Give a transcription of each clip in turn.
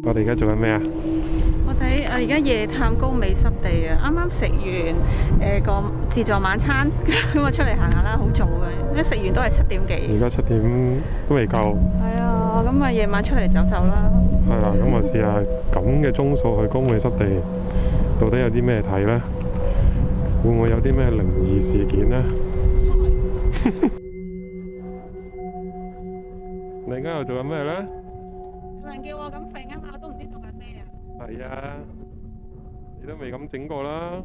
我哋而家做緊咩啊？我而家夜探高美濕地啊！啱啱食完個自助晚餐，咁我出嚟行下啦，好早嘅，因為食完都係7點幾。而家7點都未夠。係啊，咁啊夜晚出嚟走走啦。係啦，咁我試下咁嘅鐘數去高美濕地，到底有啲咩睇呢？會唔會有啲咩靈異事件呢？你而家又做緊咩呢？有人叫我咁肥啊嘛，我都唔知做緊咩啊。係啊，你都未咁整過啦。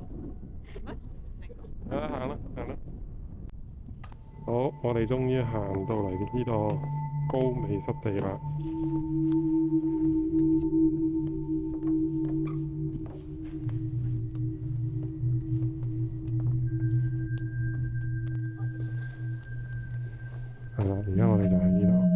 行啦，行啦，行啦。好，我哋終於行到嚟呢個高美濕地啦。係啦，而家我哋就喺呢度。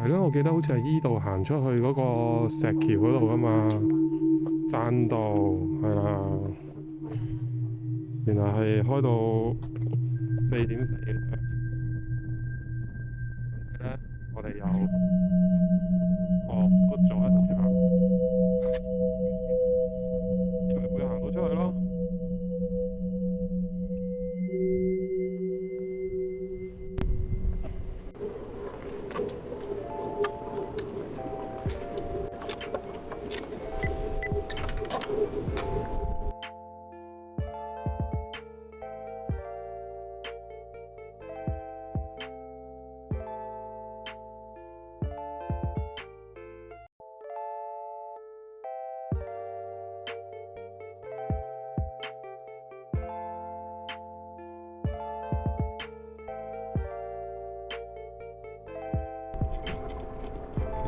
係咯，我記得好似係依度行出去嗰個石橋嗰度㗎嘛，棧道係啦。原來係開到4點4嘅啫。咁咧，我哋又撥咗一條，以為會行到出去咯。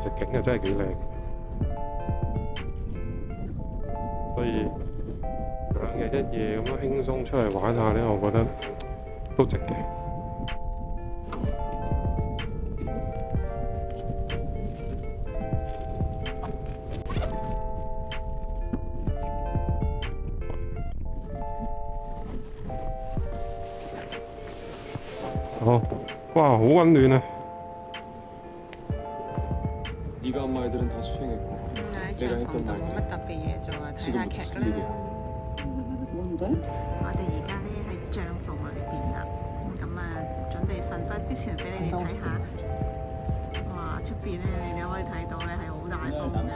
其實景又真係幾靚，所以2日1夜咁樣輕鬆出嚟玩下呢，我覺得都值嘅。好，哇，好溫暖啊！ 네가 한 말들은 다 수행했고 내가 했던 말들 冇乜特別嘢做啊，睇 지금 下劇 무슨 啦。 일이야? 뭔데? 我哋而家咧喺帳篷裏邊啦，咁啊準備瞓翻之前俾你哋睇下。哇！出邊咧，你哋可以睇到咧係好大風嘅。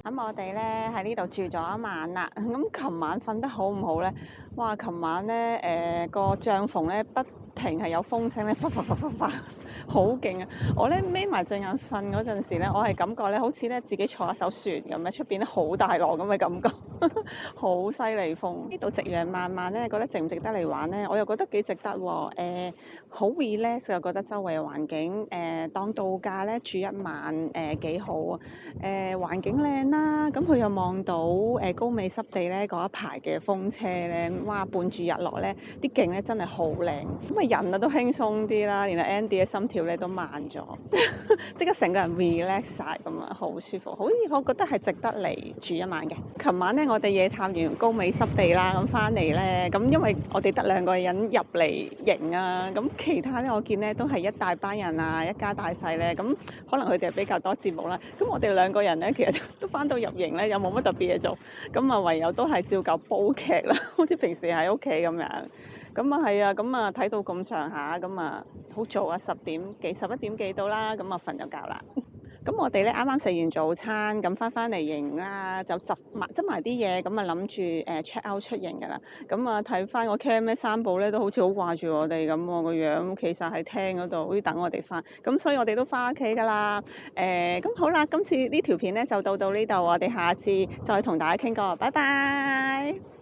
咁我哋咧喺呢度住咗一晚啦。咁琴晚瞓得好唔好咧？哇！琴晚咧個帳篷咧不停係有風聲咧，發，好勁啊！我咧眯埋隻眼瞓嗰陣時咧，我係感覺咧好似咧自己坐一艘船咁咧，出邊咧好大浪咁嘅感覺，好犀利風。呢度夕陽漫漫咧，覺得值唔值得嚟玩咧？我又覺得幾值得喎。好 relax 又覺得周圍嘅環境當度假咧住一晚幾好啊！環境靚啦，咁佢又望到高美濕地咧嗰一排嘅風車咧，哇！伴住日落咧，啲景咧真係好靚。咁啊人啊都輕鬆啲啦，連阿 Andy 嘅心跳咧都慢咗，即刻成個人 relax 晒咁啊，好舒服。好似我覺得係值得嚟住一晚嘅。琴晚咧我哋夜探完高美濕地啦，咁翻嚟咧，咁因為我哋得2個人入嚟營啊，咁其他咧我見咧都係一大班人啊，一家大細咧，咁可能佢哋比較多節目啦。咁我哋2個人咧，其實都翻到入營咧，又冇乜特別嘢做，咁啊唯有都係照舊煲劇啦，好似平時喺屋企咁樣。咁啊係啊，咁啊睇到咁上下，咁啊好早啊，10點幾、11點幾到啦，咁啊瞓咗覺啦。咁我哋咧啱啱食完早餐，咁翻嚟營啦，就執埋啲嘢，咁啊諗住check out 出營㗎啦。咁啊睇翻個 cam 咧，3寶咧都好似好掛住我哋咁喎，個樣其實喺廳嗰度，好似等我哋翻。咁所以我哋都翻屋企㗎啦。咁好啦，今次呢條片咧就到呢度，我哋下次再同大家傾過，拜拜。